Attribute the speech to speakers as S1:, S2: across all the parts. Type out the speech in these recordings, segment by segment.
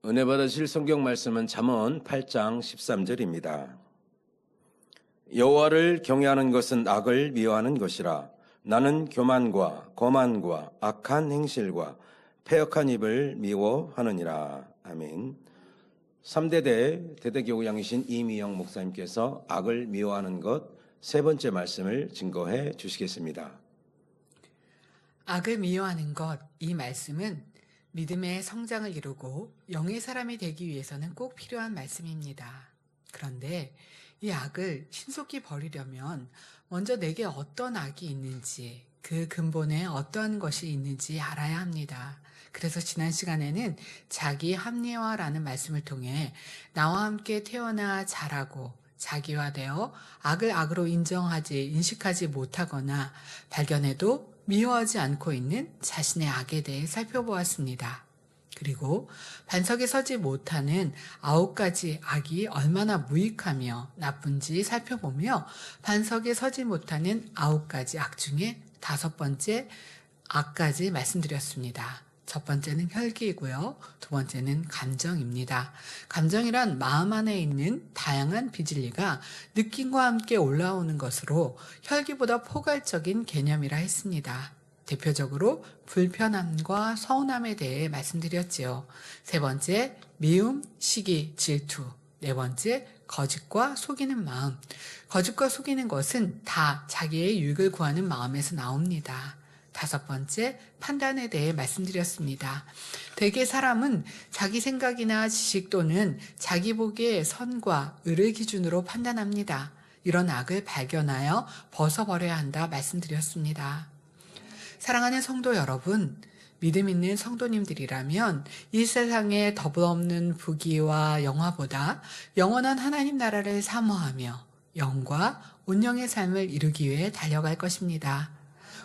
S1: 은혜 받으실 성경 말씀은 잠언 8장 13절입니다. 여호와를 경외하는 것은 악을 미워하는 것이라. 나는 교만과 거만과 악한 행실과 패역한 입을 미워하느니라. 아멘. 3대대 대대교구장이신 이미영 목사님께서 악을 미워하는 것 세 번째 말씀을 증거해 주시겠습니다.
S2: 악을 미워하는 것, 이 말씀은 믿음의 성장을 이루고 영의 사람이 되기 위해서는 꼭 필요한 말씀입니다. 그런데 이 악을 신속히 버리려면 먼저 내게 어떤 악이 있는지, 그 근본에 어떠한 것이 있는지 알아야 합니다. 그래서 지난 시간에는 자기 합리화라는 말씀을 통해 나와 함께 태어나 자라고 자기화되어 악을 악으로 인식하지 못하거나 발견해도 미워하지 않고 있는 자신의 악에 대해 살펴보았습니다. 그리고 반석에 서지 못하는 9가지 악이 얼마나 무익하며 나쁜지 살펴보며 반석에 서지 못하는 9가지 악 중에 5번째 악까지 말씀드렸습니다. 첫 번째는 혈기이고요. 두 번째는 감정입니다. 감정이란 마음 안에 있는 다양한 비진리가 느낌과 함께 올라오는 것으로 혈기보다 포괄적인 개념이라 했습니다. 대표적으로 불편함과 서운함에 대해 말씀드렸지요. 세 번째, 미움, 시기, 질투. 네 번째, 거짓과 속이는 마음. 거짓과 속이는 것은 다 자기의 유익을 구하는 마음에서 나옵니다. 5번째, 판단에 대해 말씀드렸습니다. 대개 사람은 자기 생각이나 지식 또는 자기 보기의 선과 의를 기준으로 판단합니다. 이런 악을 발견하여 벗어버려야 한다 말씀드렸습니다. 사랑하는 성도 여러분, 믿음 있는 성도님들이라면 이 세상에 더없는 부귀와 영화보다 영원한 하나님 나라를 사모하며 영과 온영의 삶을 이루기 위해 달려갈 것입니다.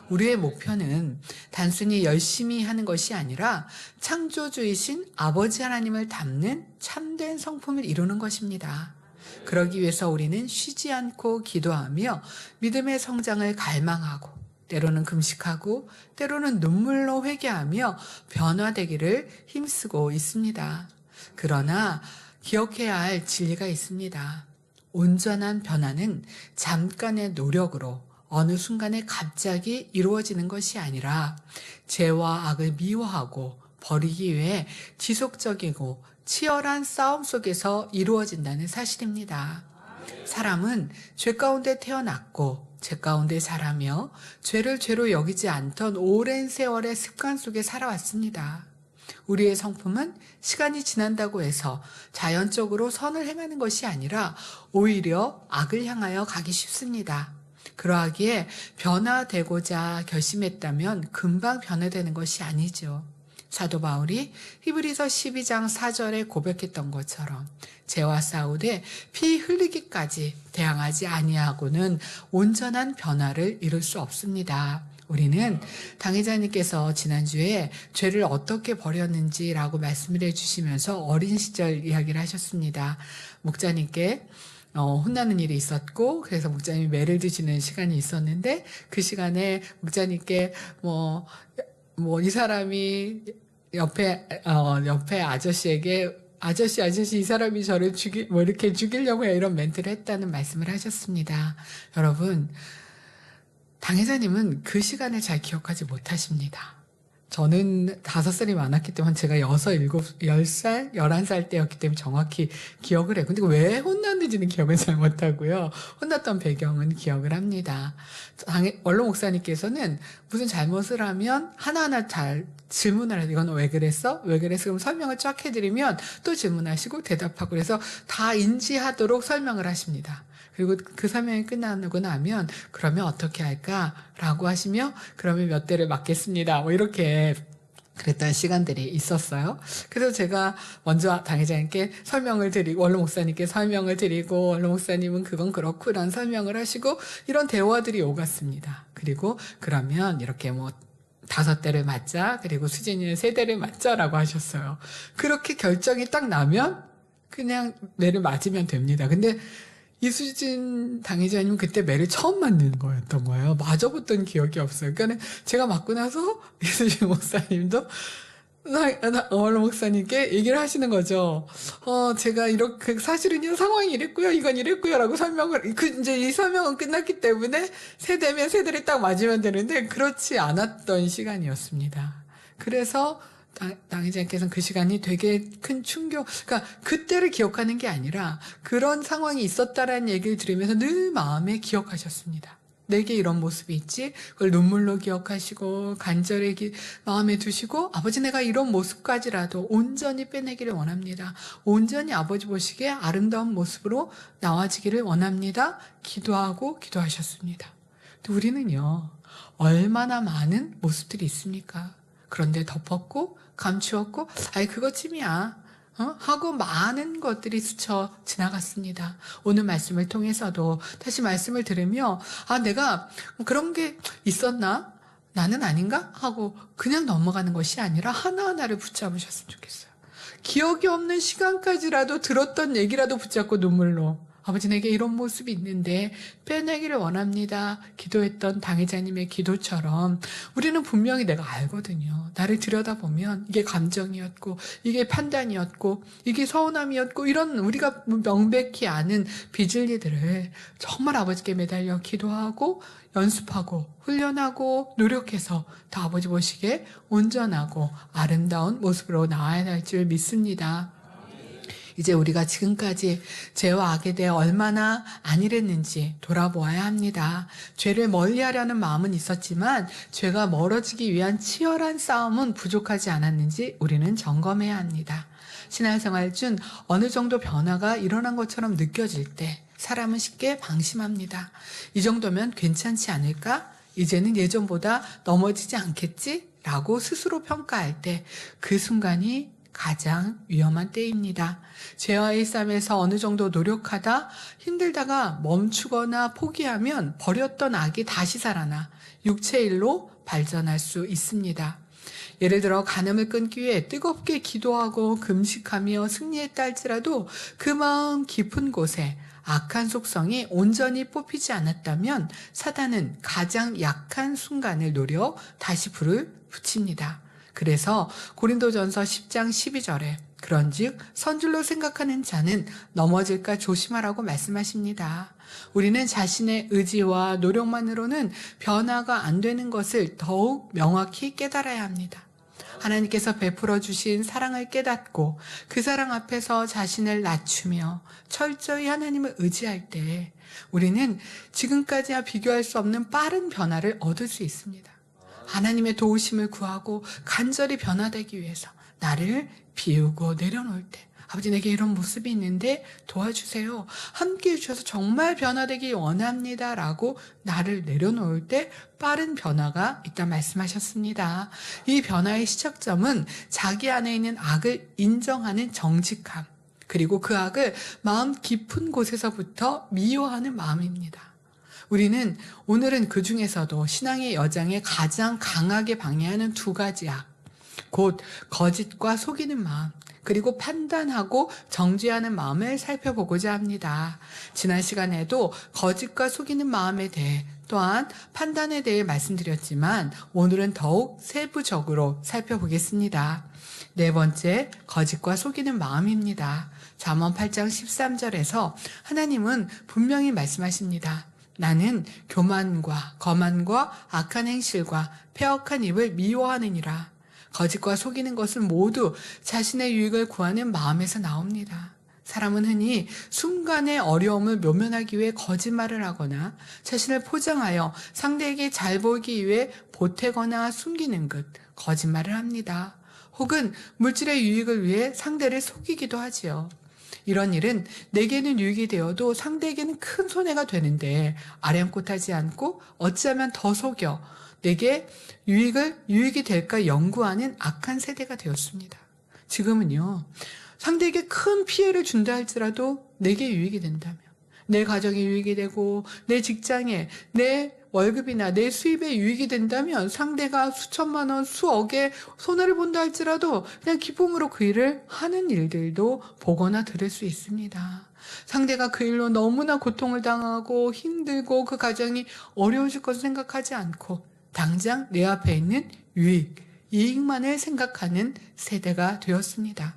S2: 우리의 목표는 단순히 열심히 하는 것이 아니라 창조주이신 아버지 하나님을 닮는 참된 성품을 이루는 것입니다. 그러기 위해서 우리는 쉬지 않고 기도하며 믿음의 성장을 갈망하고 때로는 금식하고 때로는 눈물로 회개하며 변화되기를 힘쓰고 있습니다. 그러나 기억해야 할 진리가 있습니다. 온전한 변화는 잠깐의 노력으로 어느 순간에 갑자기 이루어지는 것이 아니라 죄와 악을 미워하고 버리기 위해 지속적이고 치열한 싸움 속에서 이루어진다는 사실입니다. 사람은 죄 가운데 태어났고 죄 가운데 자라며 죄를 죄로 여기지 않던 오랜 세월의 습관 속에 살아왔습니다. 우리의 성품은 시간이 지난다고 해서 자연적으로 선을 행하는 것이 아니라 오히려 악을 향하여 가기 쉽습니다. 그러하기에 변화되고자 결심했다면 금방 변화되는 것이 아니죠. 사도 바울이 히브리서 12장 4절에 고백했던 것처럼 죄와 싸우되 피 흘리기까지 대항하지 아니하고는 온전한 변화를 이룰 수 없습니다. 우리는 당회자님께서 지난주에 죄를 어떻게 버렸는지라고 말씀을 해주시면서 어린 시절 이야기를 하셨습니다. 목자님께 혼나는 일이 있었고, 그래서 목자님이 매를 드시는 시간이 있었는데, 그 시간에 목자님께 이 사람이 옆에 아저씨에게 아저씨, 이 사람이 저를 이렇게 죽이려고 해. 이런 멘트를 했다는 말씀을 하셨습니다. 여러분, 당회자님은 그 시간을 잘 기억하지 못하십니다. 저는 5살이 많았기 때문에 제가 6, 7, 10살, 11살 때였기 때문에 정확히 기억을 해요. 근데 왜 혼났는지는 기억을 잘 못하고요. 혼났던 배경은 기억을 합니다. 원로 목사님께서는 무슨 잘못을 하면 하나하나 잘 질문을 해요. 이건 왜 그랬어? 왜 그랬어? 그럼 설명을 쫙 해드리면 또 질문하시고 대답하고 그래서 다 인지하도록 설명을 하십니다. 그리고 그 설명이 끝나고 나면 그러면 어떻게 할까? 라고 하시며 그러면 몇 대를 맞겠습니다. 이렇게 그랬던 시간들이 있었어요. 그래서 제가 먼저 당회장님께 설명을 드리고 원로 목사님께 설명을 드리고 원로 목사님은 그건 그렇고 이런 설명을 하시고 이런 대화들이 오갔습니다. 그리고 그러면 이렇게 5대를 맞자 그리고 수진이는 3대를 맞자라고 하셨어요. 그렇게 결정이 딱 나면 그냥 매를 맞으면 됩니다. 근데 이수진 당회자님은 그때 매를 처음 맞는 거였던 거예요. 맞아봤던 기억이 없어요. 그러니까 제가 맞고 나서 이수진 목사님도 어머니 목사님께 얘기를 하시는 거죠. 제가 이렇게, 사실은요, 상황이 이랬고요, 이건 이랬고요, 라고 설명을, 이제 이 설명은 끝났기 때문에 세대면 세대를 딱 맞으면 되는데, 그렇지 않았던 시간이었습니다. 그래서, 당회장께서는 그 시간이 되게 큰 충격, 그러니까 그때를 기억하는 게 아니라 그런 상황이 있었다라는 얘기를 들으면서 늘 마음에 기억하셨습니다. 내게 이런 모습이 있지? 그걸 눈물로 기억하시고 간절히 마음에 두시고, 아버지 내가 이런 모습까지라도 온전히 빼내기를 원합니다. 온전히 아버지 보시기에 아름다운 모습으로 나와지기를 원합니다. 기도하고 기도하셨습니다. 근데 우리는요, 얼마나 많은 모습들이 있습니까? 그런데 덮었고 감추었고 그것쯤이야 하고 많은 것들이 스쳐 지나갔습니다. 오늘 말씀을 통해서도 다시 말씀을 들으며 내가 그런 게 있었나? 나는 아닌가? 하고 그냥 넘어가는 것이 아니라 하나하나를 붙잡으셨으면 좋겠어요. 기억이 없는 시간까지라도 들었던 얘기라도 붙잡고 눈물로, 아버지 내게 이런 모습이 있는데 빼내기를 원합니다. 기도했던 당회자님의 기도처럼 우리는 분명히 내가 알거든요. 나를 들여다보면 이게 감정이었고 이게 판단이었고 이게 서운함이었고, 이런 우리가 명백히 아는 비진리들을 정말 아버지께 매달려 기도하고 연습하고 훈련하고 노력해서 다 아버지 보시기에 온전하고 아름다운 모습으로 나와야 할 줄 믿습니다. 이제 우리가 지금까지 죄와 악에 대해 얼마나 안일했는지 돌아보아야 합니다. 죄를 멀리하려는 마음은 있었지만 죄가 멀어지기 위한 치열한 싸움은 부족하지 않았는지 우리는 점검해야 합니다. 신앙생활 중 어느 정도 변화가 일어난 것처럼 느껴질 때 사람은 쉽게 방심합니다. 이 정도면 괜찮지 않을까? 이제는 예전보다 넘어지지 않겠지? 라고 스스로 평가할 때 그 순간이 가장 위험한 때입니다. 죄와의 싸움에서 어느 정도 노력하다 힘들다가 멈추거나 포기하면 버렸던 악이 다시 살아나 육체의 일로 발전할 수 있습니다. 예를 들어 간음을 끊기 위해 뜨겁게 기도하고 금식하며 승리했다 할지라도 그 마음 깊은 곳에 악한 속성이 온전히 뽑히지 않았다면 사단은 가장 약한 순간을 노려 다시 불을 붙입니다. 그래서 고린도전서 10장 12절에 그런즉 선줄로 생각하는 자는 넘어질까 조심하라고 말씀하십니다. 우리는 자신의 의지와 노력만으로는 변화가 안 되는 것을 더욱 명확히 깨달아야 합니다. 하나님께서 베풀어 주신 사랑을 깨닫고 그 사랑 앞에서 자신을 낮추며 철저히 하나님을 의지할 때 우리는 지금까지와 비교할 수 없는 빠른 변화를 얻을 수 있습니다. 하나님의 도우심을 구하고 간절히 변화되기 위해서 나를 비우고 내려놓을 때, 아버지 내게 이런 모습이 있는데 도와주세요. 함께해 주셔서 정말 변화되기 원합니다. 라고 나를 내려놓을 때 빠른 변화가 있다 말씀하셨습니다. 이 변화의 시작점은 자기 안에 있는 악을 인정하는 정직함, 그리고 그 악을 마음 깊은 곳에서부터 미워하는 마음입니다. 우리는 오늘은 그 중에서도 신앙의 여정에 가장 강하게 방해하는 두 가지 악, 곧 거짓과 속이는 마음, 그리고 판단하고 정죄하는 마음을 살펴보고자 합니다. 지난 시간에도 거짓과 속이는 마음에 대해 또한 판단에 대해 말씀드렸지만 오늘은 더욱 세부적으로 살펴보겠습니다. 네 번째, 거짓과 속이는 마음입니다. 잠언 8장 13절에서 하나님은 분명히 말씀하십니다. 나는 교만과 거만과 악한 행실과 패역한 입을 미워하느니라. 거짓과 속이는 것은 모두 자신의 유익을 구하는 마음에서 나옵니다. 사람은 흔히 순간의 어려움을 모면하기 위해 거짓말을 하거나 자신을 포장하여 상대에게 잘 보이기 위해 보태거나 숨기는 것, 거짓말을 합니다. 혹은 물질의 유익을 위해 상대를 속이기도 하지요. 이런 일은 내게는 유익이 되어도 상대에게는 큰 손해가 되는데 아량곳하지 않고 어찌하면 더 속여 내게 유익이 될까 연구하는 악한 세대가 되었습니다. 지금은요, 상대에게 큰 피해를 준다 할지라도 내게 유익이 된다면, 내 가정에 유익이 되고 내 직장에 내 월급이나 내 수입에 유익이 된다면 상대가 수천만 원, 수억의 손해를 본다 할지라도 그냥 기쁨으로 그 일을 하는 일들도 보거나 들을 수 있습니다. 상대가 그 일로 너무나 고통을 당하고 힘들고 그 가정이 어려워질 것을 생각하지 않고 당장 내 앞에 있는 유익, 이익만을 생각하는 세대가 되었습니다.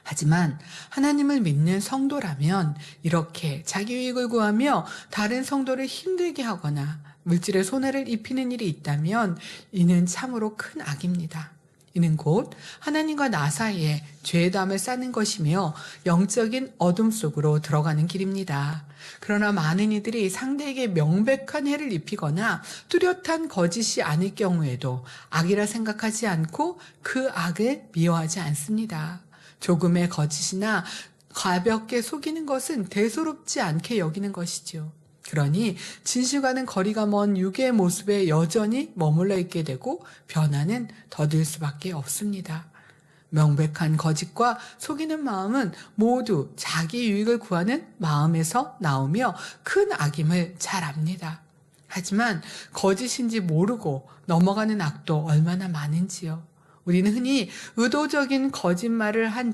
S2: 하지만 하나님을 믿는 성도라면 이렇게 자기 유익을 구하며 다른 성도를 힘들게 하거나 물질의 손해를 입히는 일이 있다면 이는 참으로 큰 악입니다. 이는 곧 하나님과 나 사이에 죄담을 쌓는 것이며 영적인 어둠 속으로 들어가는 길입니다. 그러나 많은 이들이 상대에게 명백한 해를 입히거나 뚜렷한 거짓이 아닐 경우에도 악이라 생각하지 않고 그 악을 미워하지 않습니다. 조금의 거짓이나 가볍게 속이는 것은 대수롭지 않게 여기는 것이지요. 그러니 진실과는 거리가 먼 육의 모습에 여전히 머물러 있게 되고 변화는 더딜 수밖에 없습니다. 명백한 거짓과 속이는 마음은 모두 자기 유익을 구하는 마음에서 나오며 큰 악임을 잘 압니다. 하지만 거짓인지 모르고 넘어가는 악도 얼마나 많은지요. 우리는 흔히 의도적인 거짓말을 한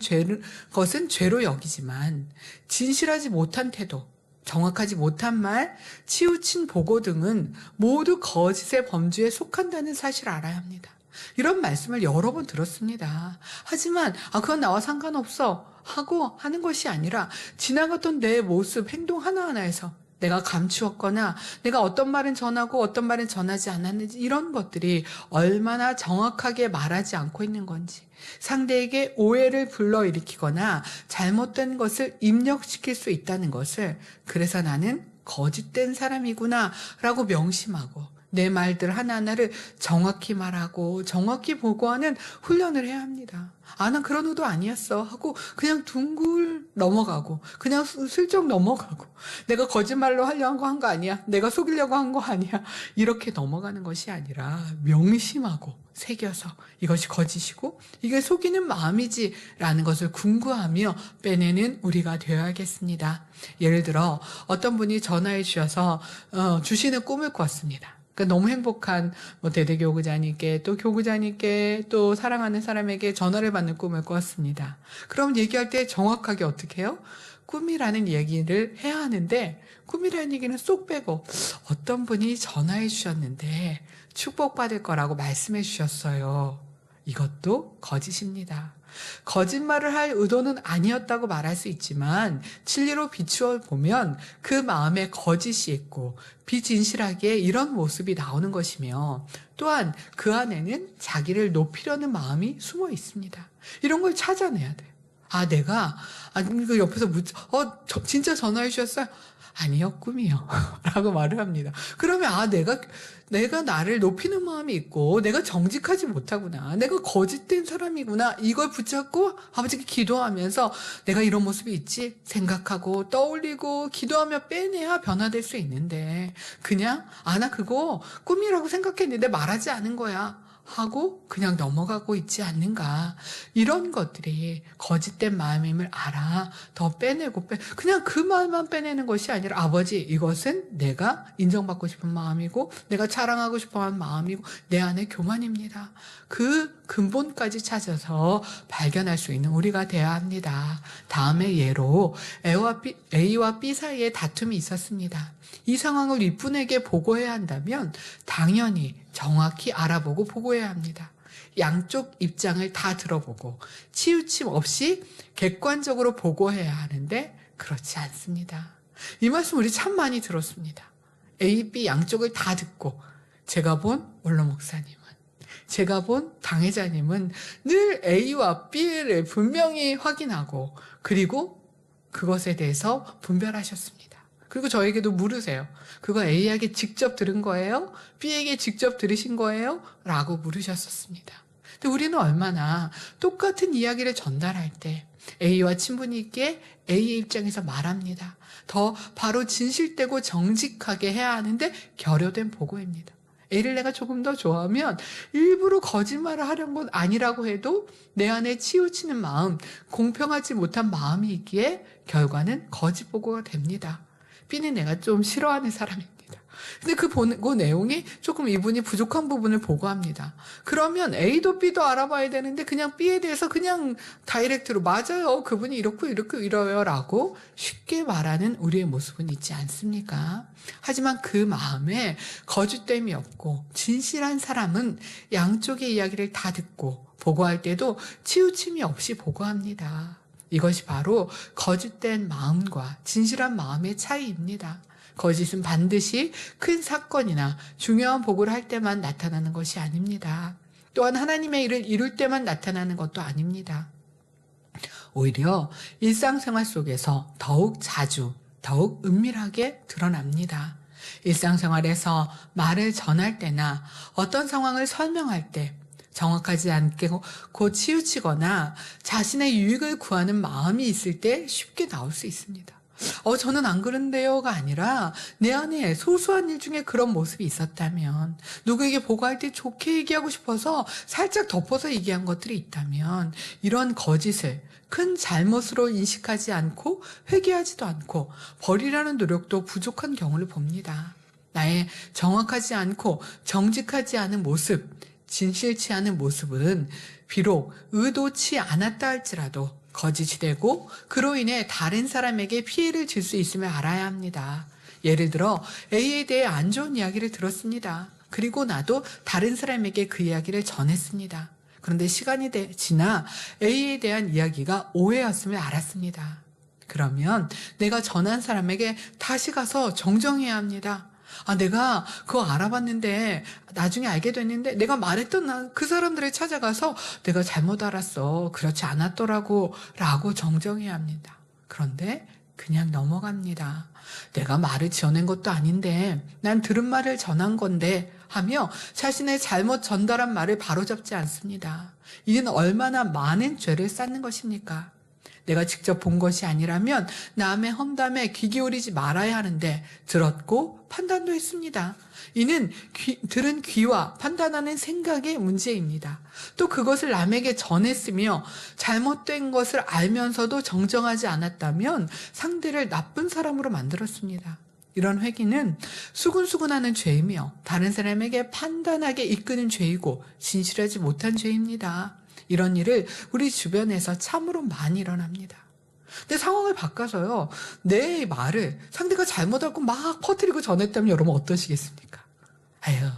S2: 것은 죄로 여기지만 진실하지 못한 태도, 정확하지 못한 말, 치우친 보고 등은 모두 거짓의 범주에 속한다는 사실을 알아야 합니다. 이런 말씀을 여러 번 들었습니다. 하지만 그건 나와 상관없어 하고 하는 것이 아니라 지나갔던 내 모습, 행동 하나하나에서 내가 감추었거나 내가 어떤 말은 전하고 어떤 말은 전하지 않았는지 이런 것들이 얼마나 정확하게 말하지 않고 있는 건지 상대에게 오해를 불러일으키거나 잘못된 것을 입력시킬 수 있다는 것을 그래서 나는 거짓된 사람이구나 라고 명심하고 내 말들 하나하나를 정확히 말하고 정확히 보고하는 훈련을 해야 합니다. 난 그런 의도 아니었어 하고 그냥 둥글 넘어가고 그냥 슬쩍 넘어가고 내가 거짓말로 하려고 한 거 아니야. 내가 속이려고 한 거 아니야. 이렇게 넘어가는 것이 아니라 명심하고 새겨서 이것이 거짓이고 이게 속이는 마음이지 라는 것을 궁구하며 빼내는 우리가 되어야겠습니다. 예를 들어 어떤 분이 전화해 주셔서 주시는 꿈을 꿨습니다. 그러니까 너무 행복한 대대 교구자님께 또 교구자님께 또 사랑하는 사람에게 전화를 받는 꿈을 꿨습니다. 그럼 얘기할 때 정확하게 어떻게 해요? 꿈이라는 얘기를 해야 하는데 꿈이라는 얘기는 쏙 빼고 어떤 분이 전화해 주셨는데 축복받을 거라고 말씀해 주셨어요. 이것도 거짓입니다. 거짓말을 할 의도는 아니었다고 말할 수 있지만 진리로 비추어 보면 그 마음에 거짓이 있고 비진실하게 이런 모습이 나오는 것이며 또한 그 안에는 자기를 높이려는 마음이 숨어 있습니다. 이런 걸 찾아내야 돼요. 내가 그 옆에서 진짜 전화해 주셨어요? 아니요, 꿈이요. 라고 말을 합니다. 그러면 내가 나를 높이는 마음이 있고 내가 정직하지 못하구나. 내가 거짓된 사람이구나. 이걸 붙잡고 아버지께 기도하면서 내가 이런 모습이 있지 생각하고 떠올리고 기도하며 빼내야 변화될 수 있는데 그냥 나 그거 꿈이라고 생각했는데 말하지 않은 거야. 하고 그냥 넘어가고 있지 않는가. 이런 것들이 거짓된 마음임을 알아. 더 빼내고 그냥 그 마음만 빼내는 것이 아니라 아버지 이것은 내가 인정받고 싶은 마음이고 내가 자랑하고 싶어하는 마음이고 내 안의 교만입니다. 그 근본까지 찾아서 발견할 수 있는 우리가 되어야 합니다. 다음의 예로 A와 B 사이에 다툼이 있었습니다. 이 상황을 윗분에게 보고해야 한다면 당연히 정확히 알아보고 보고해야 합니다. 양쪽 입장을 다 들어보고 치우침 없이 객관적으로 보고해야 하는데 그렇지 않습니다. 이 말씀 우리 참 많이 들었습니다. A, B 양쪽을 다 듣고 제가 본 원로 목사님은 제가 본 당회자님은 늘 A와 B를 분명히 확인하고 그리고 그것에 대해서 분별하셨습니다. 그리고 저에게도 물으세요. 그거 A에게 직접 들은 거예요? B에게 직접 들으신 거예요? 라고 물으셨었습니다. 근데 우리는 얼마나 똑같은 이야기를 전달할 때 A와 친분이 있게 A의 입장에서 말합니다. 더 바로 진실되고 정직하게 해야 하는데 결여된 보고입니다. A를 내가 조금 더 좋아하면 일부러 거짓말을 하려는 건 아니라고 해도 내 안에 치우치는 마음, 공평하지 못한 마음이 있기에 결과는 거짓 보고가 됩니다. B는 내가 좀 싫어하는 사람입니다. 근데 그 내용이 조금 이분이 부족한 부분을 보고합니다. 그러면 A도 B도 알아봐야 되는데 그냥 B에 대해서 그냥 다이렉트로 맞아요. 그분이 이렇고 이렇고 이래요 라고 쉽게 말하는 우리의 모습은 있지 않습니까? 하지만 그 마음에 거짓됨이 없고 진실한 사람은 양쪽의 이야기를 다 듣고 보고할 때도 치우침이 없이 보고합니다. 이것이 바로 거짓된 마음과 진실한 마음의 차이입니다. 거짓은 반드시 큰 사건이나 중요한 보고를 할 때만 나타나는 것이 아닙니다. 또한 하나님의 일을 이룰 때만 나타나는 것도 아닙니다. 오히려 일상생활 속에서 더욱 자주, 더욱 은밀하게 드러납니다. 일상생활에서 말을 전할 때나 어떤 상황을 설명할 때 정확하지 않게 곧 치우치거나 자신의 유익을 구하는 마음이 있을 때 쉽게 나올 수 있습니다. 저는 안 그런데요가 아니라 내 안에 소소한 일 중에 그런 모습이 있었다면, 누구에게 보고할 때 좋게 얘기하고 싶어서 살짝 덮어서 얘기한 것들이 있다면, 이런 거짓을 큰 잘못으로 인식하지 않고 회개하지도 않고 버리라는 노력도 부족한 경우를 봅니다. 나의 정확하지 않고 정직하지 않은 모습, 진실치 않은 모습은 비록 의도치 않았다 할지라도 거짓이 되고 그로 인해 다른 사람에게 피해를 줄 수 있음을 알아야 합니다. 예를 들어 A에 대해 안 좋은 이야기를 들었습니다. 그리고 나도 다른 사람에게 그 이야기를 전했습니다. 그런데 시간이 지나 A에 대한 이야기가 오해였음을 알았습니다. 그러면 내가 전한 사람에게 다시 가서 정정해야 합니다. 내가 그거 알아봤는데 나중에 알게 됐는데 내가 말했던 그 사람들을 찾아가서 내가 잘못 알았어. 그렇지 않았더라고 라고 정정해야 합니다. 그런데 그냥 넘어갑니다. 내가 말을 지어낸 것도 아닌데 난 들은 말을 전한 건데 하며 자신의 잘못 전달한 말을 바로잡지 않습니다. 이는 얼마나 많은 죄를 쌓는 것입니까? 내가 직접 본 것이 아니라면 남의 험담에 귀 기울이지 말아야 하는데 들었고 판단도 했습니다. 이는 들은 귀와 판단하는 생각의 문제입니다. 또 그것을 남에게 전했으며 잘못된 것을 알면서도 정정하지 않았다면 상대를 나쁜 사람으로 만들었습니다. 이런 회개는 수근수근하는 죄이며 다른 사람에게 판단하게 이끄는 죄이고 진실하지 못한 죄입니다. 이런 일을 우리 주변에서 참으로 많이 일어납니다. 근데 상황을 바꿔서요, 내 말을 상대가 잘못 알고 막 퍼뜨리고 전했다면 여러분 어떠시겠습니까? 아유,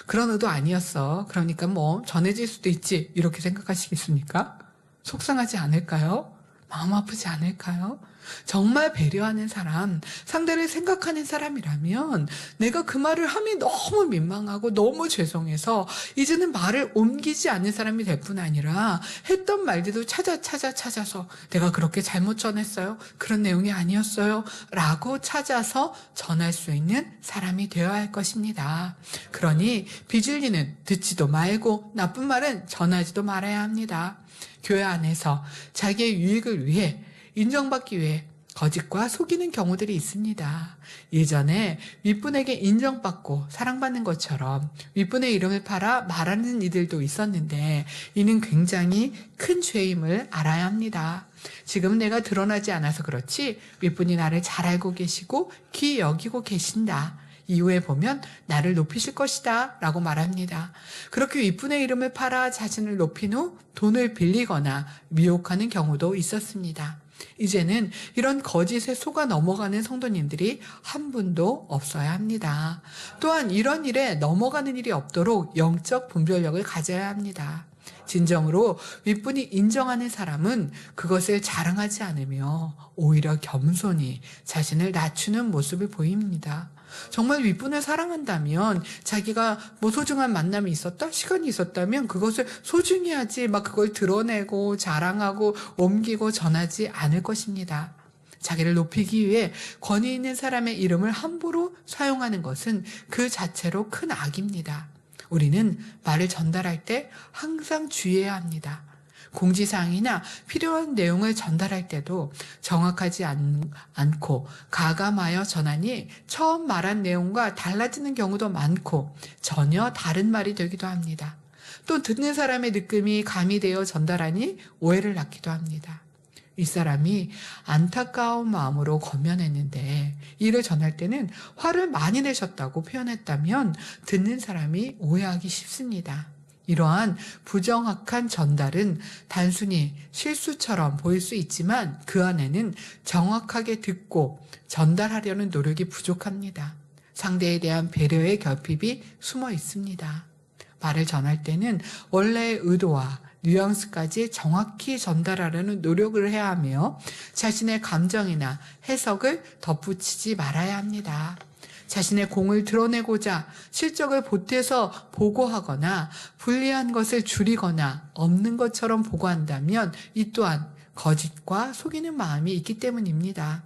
S2: 그런 의도 아니었어. 그러니까 뭐 전해질 수도 있지. 이렇게 생각하시겠습니까? 속상하지 않을까요? 마음 아프지 않을까요? 정말 배려하는 사람, 상대를 생각하는 사람이라면 내가 그 말을 함이 너무 민망하고 너무 죄송해서 이제는 말을 옮기지 않는 사람이 될 뿐 아니라 했던 말들도 찾아서 내가 그렇게 잘못 전했어요. 그런 내용이 아니었어요. 라고 찾아서 전할 수 있는 사람이 되어야 할 것입니다. 그러니 비진리는 듣지도 말고 나쁜 말은 전하지도 말아야 합니다. 교회 안에서 자기의 유익을 위해 인정받기 위해 거짓과 속이는 경우들이 있습니다. 예전에 윗분에게 인정받고 사랑받는 것처럼 윗분의 이름을 팔아 말하는 이들도 있었는데 이는 굉장히 큰 죄임을 알아야 합니다. 지금 내가 드러나지 않아서 그렇지 윗분이 나를 잘 알고 계시고 귀히 여기고 계신다. 이후에 보면 나를 높이실 것이다 라고 말합니다. 그렇게 윗분의 이름을 팔아 자신을 높인 후 돈을 빌리거나 미혹하는 경우도 있었습니다. 이제는 이런 거짓에 속아 넘어가는 성도님들이 한 분도 없어야 합니다. 또한 이런 일에 넘어가는 일이 없도록 영적 분별력을 가져야 합니다. 진정으로 윗분이 인정하는 사람은 그것을 자랑하지 않으며 오히려 겸손히 자신을 낮추는 모습을 보입니다. 정말 윗분을 사랑한다면 자기가 뭐 소중한 만남이 있었다? 시간이 있었다면 그것을 소중히 하지 막 그걸 드러내고 자랑하고 옮기고 전하지 않을 것입니다. 자기를 높이기 위해 권위 있는 사람의 이름을 함부로 사용하는 것은 그 자체로 큰 악입니다. 우리는 말을 전달할 때 항상 주의해야 합니다. 공지사항이나 필요한 내용을 전달할 때도 정확하지 않고 가감하여 전하니 처음 말한 내용과 달라지는 경우도 많고 전혀 다른 말이 되기도 합니다. 또 듣는 사람의 느낌이 가미되어 전달하니 오해를 낳기도 합니다. 이 사람이 안타까운 마음으로 권면했는데 이를 전할 때는 화를 많이 내셨다고 표현했다면 듣는 사람이 오해하기 쉽습니다. 이러한 부정확한 전달은 단순히 실수처럼 보일 수 있지만 그 안에는 정확하게 듣고 전달하려는 노력이 부족합니다. 상대에 대한 배려의 결핍이 숨어 있습니다. 말을 전할 때는 원래의 의도와 뉘앙스까지 정확히 전달하려는 노력을 해야 하며 자신의 감정이나 해석을 덧붙이지 말아야 합니다. 자신의 공을 드러내고자 실적을 보태서 보고하거나 불리한 것을 줄이거나 없는 것처럼 보고한다면 이 또한 거짓과 속이는 마음이 있기 때문입니다.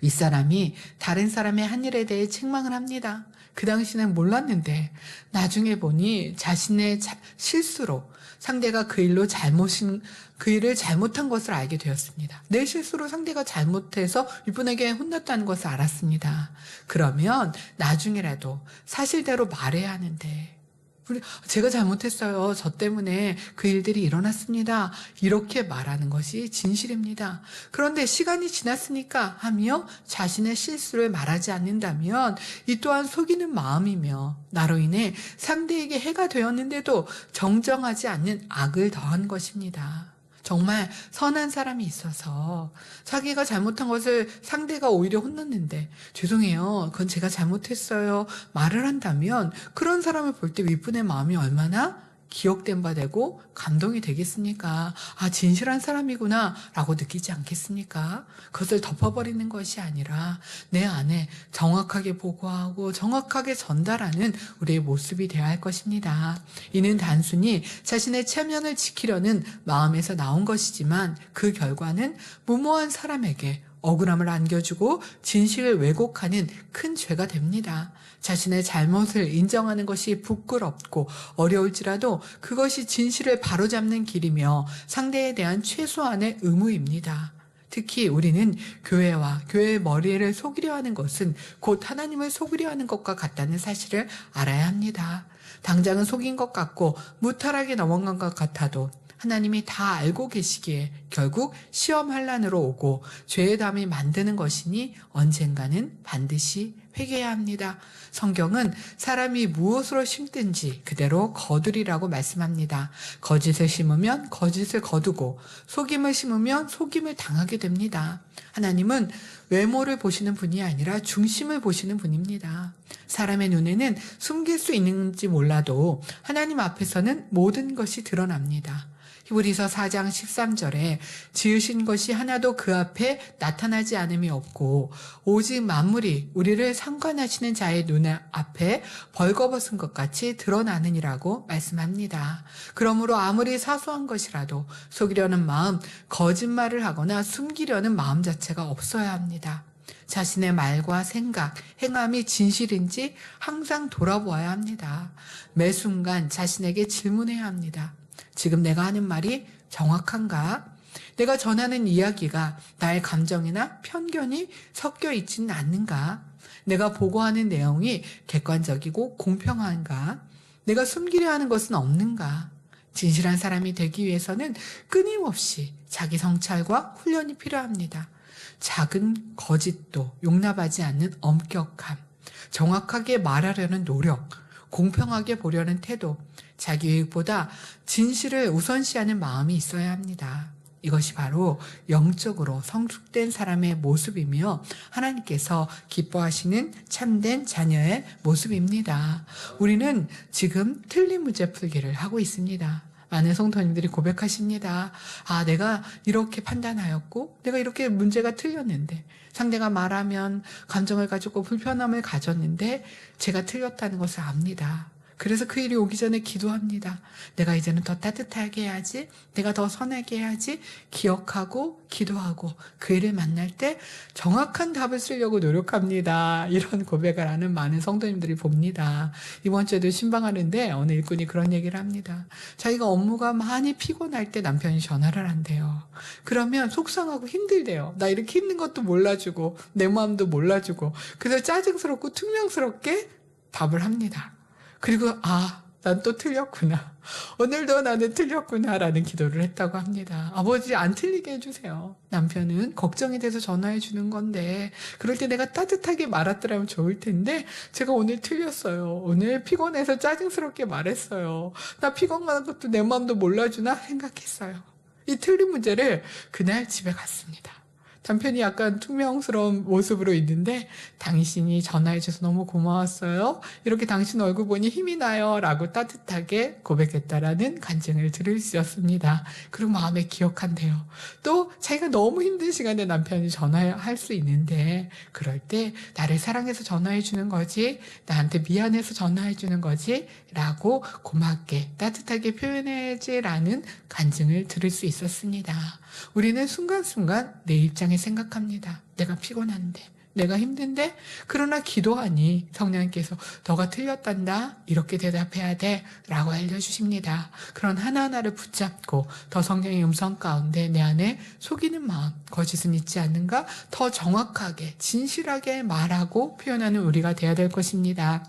S2: 이 사람이 다른 사람의 한 일에 대해 책망을 합니다. 그 당시는 몰랐는데 나중에 보니 자신의 실수로 상대가 그 일을 잘못한 것을 알게 되었습니다. 내 실수로 상대가 잘못해서 이분에게 혼났다는 것을 알았습니다. 그러면 나중에라도 사실대로 말해야 하는데 제가 잘못했어요. 저 때문에 그 일들이 일어났습니다. 이렇게 말하는 것이 진실입니다. 그런데 시간이 지났으니까 하며 자신의 실수를 말하지 않는다면 이 또한 속이는 마음이며 나로 인해 상대에게 해가 되었는데도 정정하지 않는 악을 더한 것입니다. 정말 선한 사람이 있어서 자기가 잘못한 것을 상대가 오히려 혼났는데 죄송해요. 그건 제가 잘못했어요. 말을 한다면 그런 사람을 볼 때 윗분의 마음이 얼마나 기억된 바 되고 감동이 되겠습니까? 아, 진실한 사람이구나 라고 느끼지 않겠습니까? 그것을 덮어버리는 것이 아니라 내 안에 정확하게 보고하고 정확하게 전달하는 우리의 모습이 되어야 할 것입니다. 이는 단순히 자신의 체면을 지키려는 마음에서 나온 것이지만 그 결과는 무모한 사람에게 억울함을 안겨주고 진실을 왜곡하는 큰 죄가 됩니다. 자신의 잘못을 인정하는 것이 부끄럽고 어려울지라도 그것이 진실을 바로잡는 길이며 상대에 대한 최소한의 의무입니다. 특히 우리는 교회와 교회의 머리를 속이려 하는 것은 곧 하나님을 속이려 하는 것과 같다는 사실을 알아야 합니다. 당장은 속인 것 같고 무탈하게 넘어간 것 같아도 하나님이 다 알고 계시기에 결국 시험 환난으로 오고 죄의 담이 만드는 것이니 언젠가는 반드시 회개해야 합니다. 성경은 사람이 무엇으로 심든지 그대로 거두리라고 말씀합니다. 거짓을 심으면 거짓을 거두고 속임을 심으면 속임을 당하게 됩니다. 하나님은 외모를 보시는 분이 아니라 중심을 보시는 분입니다. 사람의 눈에는 숨길 수 있는지 몰라도 하나님 앞에서는 모든 것이 드러납니다. 히브리서 4장 13절에 지으신 것이 하나도 그 앞에 나타나지 않음이 없고 오직 만물이 우리를 상관하시는 자의 눈 앞에 벌거벗은 것 같이 드러나느니라고 말씀합니다. 그러므로 아무리 사소한 것이라도 속이려는 마음, 거짓말을 하거나 숨기려는 마음 자체가 없어야 합니다. 자신의 말과 생각, 행함이 진실인지 항상 돌아보아야 합니다. 매 순간 자신에게 질문해야 합니다. 지금 내가 하는 말이 정확한가? 내가 전하는 이야기가 나의 감정이나 편견이 섞여 있지는 않는가? 내가 보고하는 내용이 객관적이고 공평한가? 내가 숨기려 하는 것은 없는가? 진실한 사람이 되기 위해서는 끊임없이 자기 성찰과 훈련이 필요합니다. 작은 거짓도 용납하지 않는 엄격함, 정확하게 말하려는 노력, 공평하게 보려는 태도, 자기 유익보다 진실을 우선시하는 마음이 있어야 합니다. 이것이 바로 영적으로 성숙된 사람의 모습이며 하나님께서 기뻐하시는 참된 자녀의 모습입니다. 우리는 지금 틀린 문제 풀기를 하고 있습니다. 많은 성도님들이 고백하십니다. 아, 내가 이렇게 판단하였고 내가 이렇게 문제가 틀렸는데 상대가 말하면 감정을 가지고 불편함을 가졌는데 제가 틀렸다는 것을 압니다. 그래서 그 일이 오기 전에 기도합니다. 내가 이제는 더 따뜻하게 해야지, 내가 더 선하게 해야지 기억하고 기도하고 그 일을 만날 때 정확한 답을 쓰려고 노력합니다. 이런 고백을 하는 많은 성도님들이 봅니다. 이번 주에도 신방하는데 어느 일꾼이 그런 얘기를 합니다. 자기가 업무가 많이 피곤할 때 남편이 전화를 한대요. 그러면 속상하고 힘들대요. 나 이렇게 힘든 것도 몰라주고 내 마음도 몰라주고 그래서 짜증스럽고 퉁명스럽게 답을 합니다. 그리고 난 또 틀렸구나. 오늘도 나는 틀렸구나 라는 기도를 했다고 합니다. 아버지 안 틀리게 해주세요. 남편은 걱정이 돼서 전화해 주는 건데 그럴 때 내가 따뜻하게 말았더라면 좋을 텐데 제가 오늘 틀렸어요. 오늘 피곤해서 짜증스럽게 말했어요. 나 피곤한 것도 내 마음도 몰라주나 생각했어요. 이 틀린 문제를 그날 집에 갔습니다. 남편이 약간 퉁명스러운 모습으로 있는데 당신이 전화해줘서 너무 고마웠어요. 이렇게 당신 얼굴 보니 힘이 나요. 라고 따뜻하게 고백했다라는 간증을 들을 수 있었습니다. 그리고 마음에 기억한대요. 또 자기가 너무 힘든 시간에 남편이 전화할 수 있는데 그럴 때 나를 사랑해서 전화해주는 거지 나한테 미안해서 전화해주는 거지 라고 고맙게 따뜻하게 표현해야지라는 간증을 들을 수 있었습니다. 우리는 순간순간 내 입장에 생각합니다. 내가 피곤한데, 내가 힘든데, 그러나 기도하니 성령님께서 너가 틀렸단다 이렇게 대답해야 돼 라고 알려주십니다. 그런 하나하나를 붙잡고 더 성령의 음성 가운데 내 안에 속이는 마음, 거짓은 있지 않는가 더 정확하게 진실하게 말하고 표현하는 우리가 되어야 될 것입니다.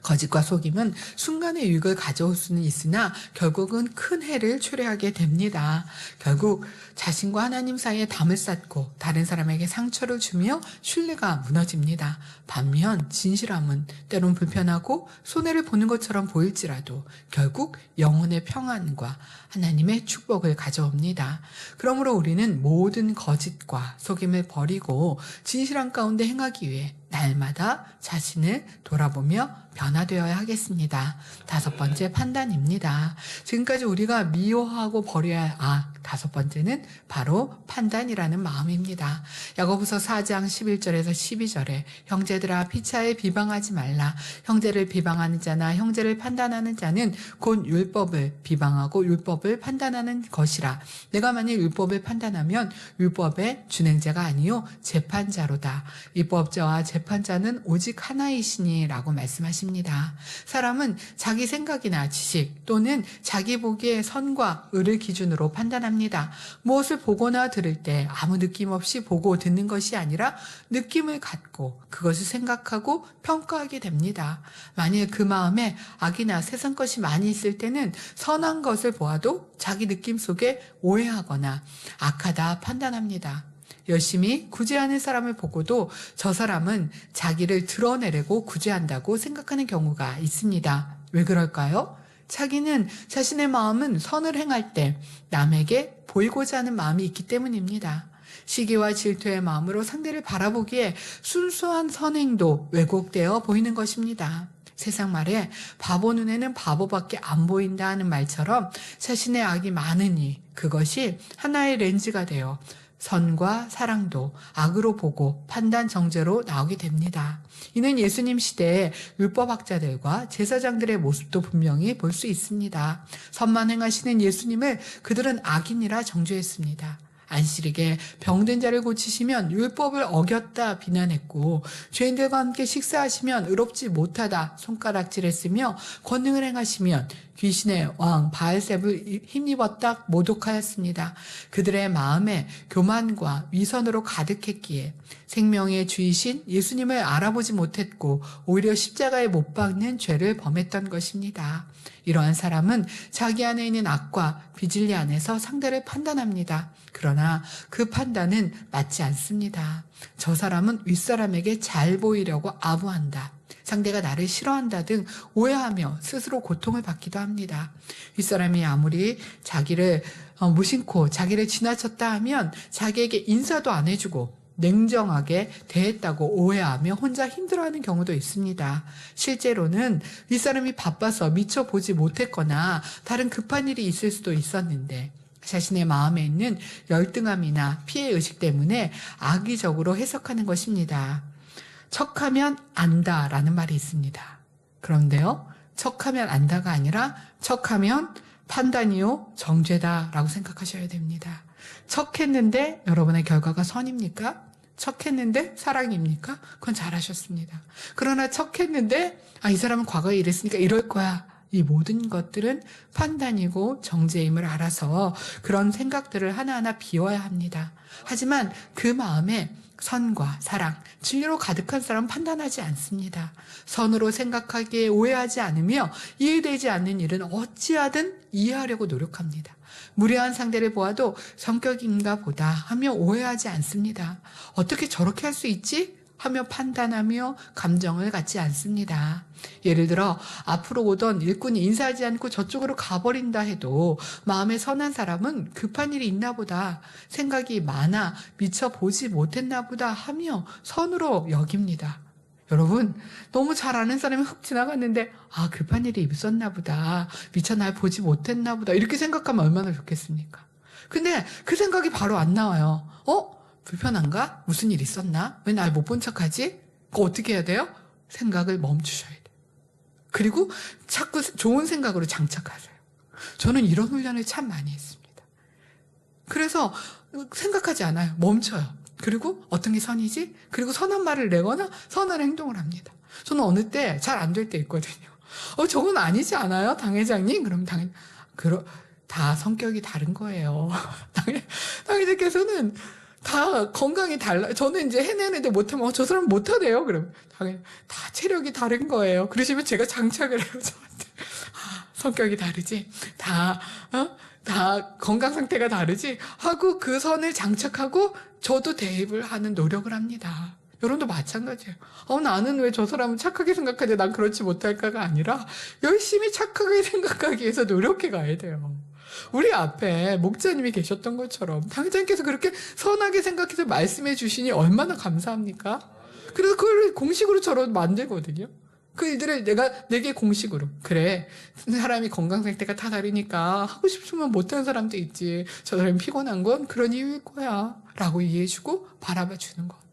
S2: 거짓과 속임은 순간의 유익을 가져올 수는 있으나 결국은 큰 해를 초래하게 됩니다. 결국 자신과 하나님 사이에 담을 쌓고 다른 사람에게 상처를 주며 신뢰가 무너집니다. 반면 진실함은 때론 불편하고 손해를 보는 것처럼 보일지라도 결국 영혼의 평안과 하나님의 축복을 가져옵니다. 그러므로 우리는 모든 거짓과 속임을 버리고 진실한 가운데 행하기 위해 날마다 자신을 돌아보며 변화되어야 하겠습니다. 5번째 판단입니다. 지금까지 우리가 미워하고 버려야 할 5번째는 바로 판단이라는 마음입니다. 야고보서 4장 11절에서 12절에 형제들아 피차에 비방하지 말라. 형제를 비방하는 자나 형제를 판단하는 자는 곧 율법을 비방하고 율법을 판단하는 것이라. 내가 만일 율법을 판단하면 율법의 준행자가 아니요 재판자로다. 율법자와 재판자는 오직 하나이시니 라고 말씀하십니다. 사람은 자기 생각이나 지식 또는 자기 보기의 선과 의를 기준으로 판단합니다. 무엇을 보거나 들을 때 아무 느낌 없이 보고 듣는 것이 아니라 느낌을 갖고 그것을 생각하고 평가하게 됩니다. 만일 그 마음에 악이나 세상 것이 많이 있을 때는 선한 것을 보아도 자기 느낌 속에 오해하거나 악하다 판단합니다. 열심히 구제하는 사람을 보고도 저 사람은 자기를 드러내려고 구제한다고 생각하는 경우가 있습니다. 왜 그럴까요? 자기는 자신의 마음은 선을 행할 때 남에게 보이고자 하는 마음이 있기 때문입니다. 시기와 질투의 마음으로 상대를 바라보기에 순수한 선행도 왜곡되어 보이는 것입니다. 세상 말에 바보 눈에는 바보밖에 안 보인다 하는 말처럼 자신의 악이 많으니 그것이 하나의 렌즈가 되어 선과 사랑도 악으로 보고 판단 정죄로 나오게 됩니다. 이는 예수님 시대의 율법학자들과 제사장들의 모습도 분명히 볼 수 있습니다. 선만 행하시는 예수님을 그들은 악인이라 정죄했습니다. 안식일에 병든 자를 고치시면 율법을 어겼다 비난했고 죄인들과 함께 식사하시면 의롭지 못하다 손가락질했으며 권능을 행하시면 귀신의 왕 바알셉을 힘입었다 모독하였습니다. 그들의 마음에 교만과 위선으로 가득했기에 생명의 주이신 예수님을 알아보지 못했고 오히려 십자가에 못 박는 죄를 범했던 것입니다. 이러한 사람은 자기 안에 있는 악과 비진리 안에서 상대를 판단합니다. 그러나 그 판단은 맞지 않습니다. 저 사람은 윗사람에게 잘 보이려고 아부한다. 상대가 나를 싫어한다 등 오해하며 스스로 고통을 받기도 합니다. 윗사람이 아무리 자기를 무심코 자기를 지나쳤다 하면 자기에게 인사도 안 해주고 냉정하게 대했다고 오해하며 혼자 힘들어하는 경우도 있습니다. 실제로는 윗사람이 바빠서 미처 보지 못했거나 다른 급한 일이 있을 수도 있었는데 자신의 마음에 있는 열등함이나 피해의식 때문에 악의적으로 해석하는 것입니다. 척하면 안다라는 말이 있습니다. 그런데요, 척하면 안다가 아니라 척하면 판단이요 정죄다라고 생각하셔야 됩니다. 척했는데 여러분의 결과가 선입니까? 척했는데 사랑입니까? 그건 잘하셨습니다. 그러나 척했는데 이 사람은 과거에 이랬으니까 이럴 거야. 이 모든 것들은 판단이고 정죄임을 알아서 그런 생각들을 하나하나 비워야 합니다. 하지만 그 마음에 선과 사랑, 진리로 가득한 사람은 판단하지 않습니다. 선으로 생각하기에 오해하지 않으며 이해되지 않는 일은 어찌하든 이해하려고 노력합니다. 무례한 상대를 보아도 성격인가 보다 하며 오해하지 않습니다. 어떻게 저렇게 할 수 있지? 하며 판단하며 감정을 갖지 않습니다. 예를 들어 앞으로 오던 일꾼이 인사하지 않고 저쪽으로 가버린다 해도 마음에 선한 사람은 급한 일이 있나 보다, 생각이 많아 미처 보지 못했나 보다 하며 선으로 여깁니다. 여러분, 너무 잘 아는 사람이 훅 지나갔는데 급한 일이 있었나 보다, 미처 날 보지 못했나 보다 이렇게 생각하면 얼마나 좋겠습니까? 근데 그 생각이 바로 안 나와요. 불편한가? 무슨 일 있었나? 왜 날 못 본 척하지? 그거 어떻게 해야 돼요? 생각을 멈추셔야 돼요. 그리고 자꾸 좋은 생각으로 장착하세요. 저는 이런 훈련을 참 많이 했습니다. 그래서 생각하지 않아요. 멈춰요. 그리고 어떤 게 선이지? 그리고 선한 말을 내거나 선한 행동을 합니다. 저는 어느 때 잘 안 될 때 있거든요. 저건 아니지 않아요? 당회장님? 그럼 다 성격이 다른 거예요. 당회장께서는 다 건강이 달라요. 저는 이제 해내는데 못하면 저 사람 못하네요. 그럼 당연히 다 체력이 다른 거예요. 그러시면 제가 장착을 해요. 저한테. 성격이 다르지? 다 건강 상태가 다르지? 하고 그 선을 장착하고 저도 대입을 하는 노력을 합니다. 여러분도 마찬가지예요. 나는 왜 저 사람은 착하게 생각하지 난 그렇지 못할까가 아니라 열심히 착하게 생각하기 위해서 노력해 가야 돼요. 우리 앞에 목자님이 계셨던 것처럼 당장께서 그렇게 선하게 생각해서 말씀해 주시니 얼마나 감사합니까? 그래서 그걸 공식으로 저런 만들거든요. 그 일들을 내게 공식으로. 그래, 사람이 건강 상태가 다 다르니까 하고 싶으면 못하는 사람도 있지. 저 사람이 피곤한 건 그런 이유일 거야. 라고 이해해주고 바라봐 주는 것.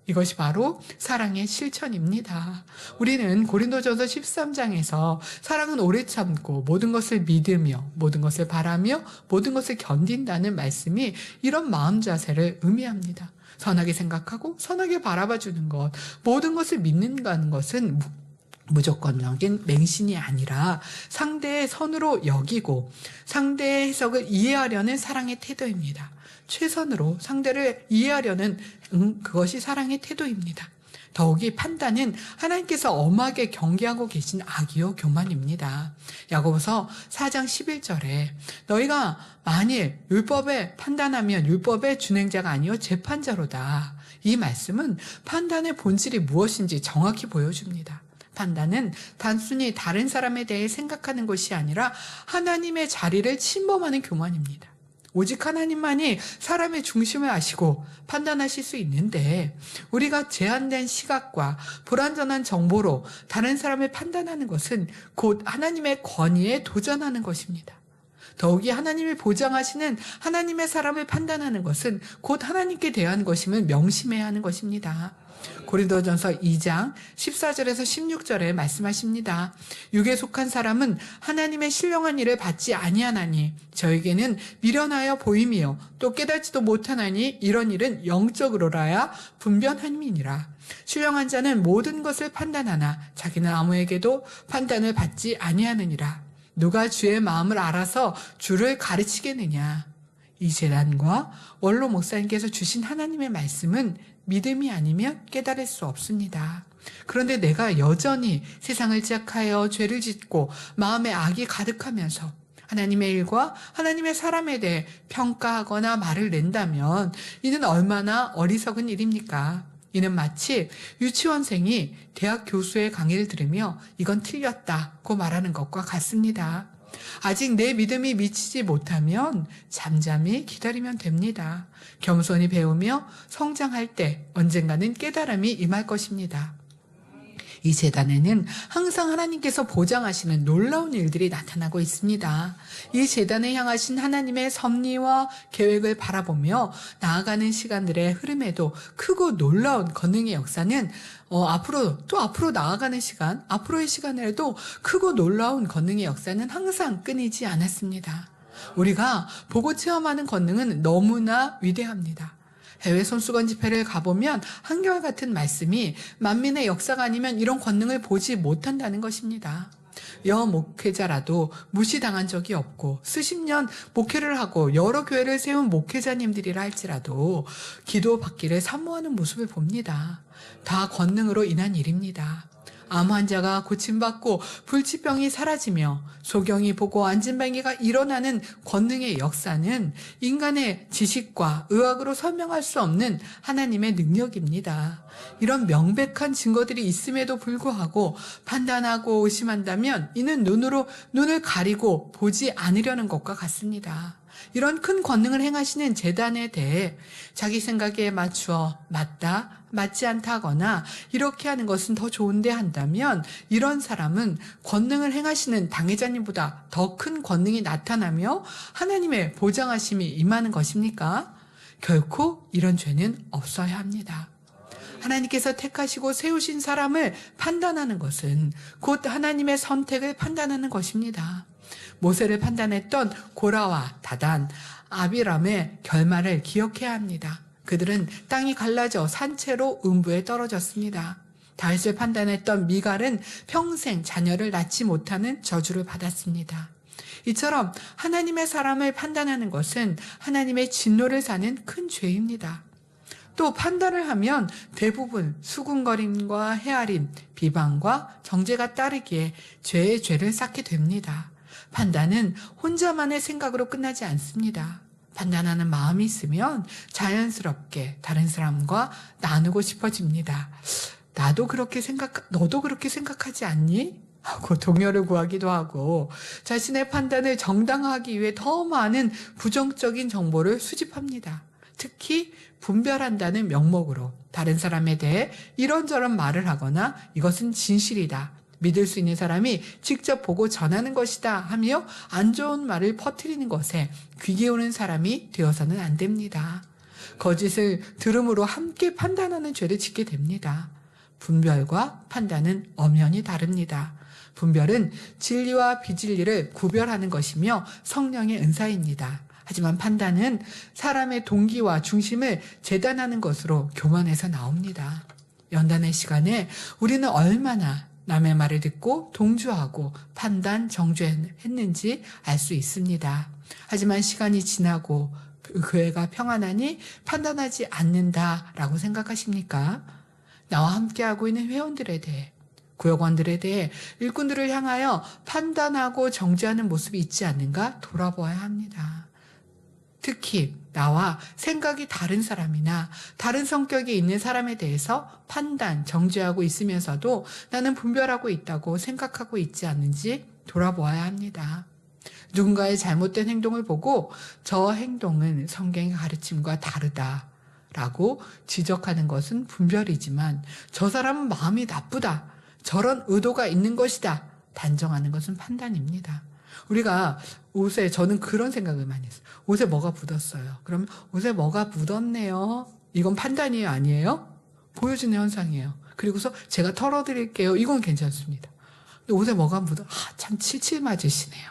S2: 이것이 바로 사랑의 실천입니다. 우리는 고린도전서 13장에서 사랑은 오래 참고 모든 것을 믿으며 모든 것을 바라며 모든 것을 견딘다는 말씀이 이런 마음 자세를 의미합니다. 선하게 생각하고 선하게 바라봐 주는 것, 모든 것을 믿는다는 것은 무조건적인 맹신이 아니라 상대의 선으로 여기고 상대의 해석을 이해하려는 사랑의 태도입니다. 최선으로 상대를 이해하려는 그것이 사랑의 태도입니다. 더욱이 판단은 하나님께서 엄하게 경계하고 계신 악이요 교만입니다. 야고보서 4장 11절에 너희가 만일 율법에 판단하면 율법의 준행자가 아니요 재판자로다. 이 말씀은 판단의 본질이 무엇인지 정확히 보여줍니다. 판단은 단순히 다른 사람에 대해 생각하는 것이 아니라 하나님의 자리를 침범하는 교만입니다. 오직 하나님만이 사람의 중심을 아시고 판단하실 수 있는데 우리가 제한된 시각과 불완전한 정보로 다른 사람을 판단하는 것은 곧 하나님의 권위에 도전하는 것입니다. 더욱이 하나님이 보장하시는 하나님의 사람을 판단하는 것은 곧 하나님께 대한 것임을 명심해야 하는 것입니다. 고린도전서 2장 14절에서 16절에 말씀하십니다. 육에 속한 사람은 하나님의 신령한 일을 받지 아니하나니 저에게는 미련하여 보임이요 또 깨닫지도 못하나니 이런 일은 영적으로라야 분변함이니라. 신령한 자는 모든 것을 판단하나 자기는 아무에게도 판단을 받지 아니하느니라. 누가 주의 마음을 알아서 주를 가르치겠느냐. 이 제단과 원로 목사님께서 주신 하나님의 말씀은 믿음이 아니면 깨달을 수 없습니다. 그런데 내가 여전히 세상을 지각하여 죄를 짓고 마음에 악이 가득하면서 하나님의 일과 하나님의 사람에 대해 평가하거나 말을 낸다면 이는 얼마나 어리석은 일입니까? 이는 마치 유치원생이 대학 교수의 강의를 들으며 이건 틀렸다고 말하는 것과 같습니다. 아직 내 믿음이 미치지 못하면 잠잠히 기다리면 됩니다. 겸손히 배우며 성장할 때 언젠가는 깨달음이 임할 것입니다. 이 제단에는 항상 하나님께서 보장하시는 놀라운 일들이 나타나고 있습니다. 이 제단에 향하신 하나님의 섭리와 계획을 바라보며 나아가는 시간들의 흐름에도 크고 놀라운 권능의 역사는 앞으로 나아가는 시간, 앞으로의 시간에도 크고 놀라운 권능의 역사는 항상 끊이지 않았습니다. 우리가 보고 체험하는 권능은 너무나 위대합니다. 해외 손수건 집회를 가보면 한결같은 말씀이 만민의 역사가 아니면 이런 권능을 보지 못한다는 것입니다. 여목회자라도 무시당한 적이 없고 수십 년 목회를 하고 여러 교회를 세운 목회자님들이라 할지라도 기도받기를 사모하는 모습을 봅니다. 다 권능으로 인한 일입니다. 암 환자가 고침받고 불치병이 사라지며 소경이 보고 안진뱅이가 일어나는 권능의 역사는 인간의 지식과 의학으로 설명할 수 없는 하나님의 능력입니다. 이런 명백한 증거들이 있음에도 불구하고 판단하고 의심한다면 이는 눈을 가리고 보지 않으려는 것과 같습니다. 이런 큰 권능을 행하시는 제단에 대해 자기 생각에 맞추어 맞다, 맞지 않다 하거나 이렇게 하는 것은 더 좋은데 한다면 이런 사람은 권능을 행하시는 당회자님보다 더 큰 권능이 나타나며 하나님의 보장하심이 임하는 것입니까? 결코 이런 죄는 없어야 합니다. 하나님께서 택하시고 세우신 사람을 판단하는 것은 곧 하나님의 선택을 판단하는 것입니다. 모세를 판단했던 고라와 다단, 아비람의 결말을 기억해야 합니다. 그들은 땅이 갈라져 산채로 음부에 떨어졌습니다. 다윗을 판단했던 미갈은 평생 자녀를 낳지 못하는 저주를 받았습니다. 이처럼 하나님의 사람을 판단하는 것은 하나님의 진노를 사는 큰 죄입니다. 또 판단을 하면 대부분 수군거림과 헤아림, 비방과 정죄가 따르기에 죄의 죄를 쌓게 됩니다. 판단은 혼자만의 생각으로 끝나지 않습니다. 판단하는 마음이 있으면 자연스럽게 다른 사람과 나누고 싶어집니다. 너도 그렇게 생각하지 않니? 하고 동료를 구하기도 하고 자신의 판단을 정당화하기 위해 더 많은 부정적인 정보를 수집합니다. 특히 분별한다는 명목으로 다른 사람에 대해 이런저런 말을 하거나 이것은 진실이다, 믿을 수 있는 사람이 직접 보고 전하는 것이다 하며 안 좋은 말을 퍼뜨리는 것에 귀 기울는 사람이 되어서는 안 됩니다. 거짓을 들음으로 함께 판단하는 죄를 짓게 됩니다. 분별과 판단은 엄연히 다릅니다. 분별은 진리와 비진리를 구별하는 것이며 성령의 은사입니다. 하지만 판단은 사람의 동기와 중심을 재단하는 것으로 교만해서 나옵니다. 연단의 시간에 우리는 얼마나 남의 말을 듣고 동조하고 판단, 정죄했는지 알 수 있습니다. 하지만 시간이 지나고 교회가 평안하니 판단하지 않는다라고 생각하십니까? 나와 함께하고 있는 회원들에 대해, 구역원들에 대해 일꾼들을 향하여 판단하고 정죄하는 모습이 있지 않는가 돌아보아야 합니다. 특히 나와 생각이 다른 사람이나 다른 성격이 있는 사람에 대해서 판단, 정죄하고 있으면서도 나는 분별하고 있다고 생각하고 있지 않는지 돌아보아야 합니다. 누군가의 잘못된 행동을 보고 저 행동은 성경의 가르침과 다르다라고 지적하는 것은 분별이지만 저 사람은 마음이 나쁘다, 저런 의도가 있는 것이다 단정하는 것은 판단입니다. 우리가 옷에, 저는 그런 생각을 많이 했어요. 옷에 뭐가 묻었어요. 그럼 옷에 뭐가 묻었네요. 이건 판단이에요, 아니에요? 보여지는 현상이에요. 그리고서 제가 털어드릴게요. 이건 괜찮습니다. 근데 옷에 뭐가 참 칠칠 맞으시네요.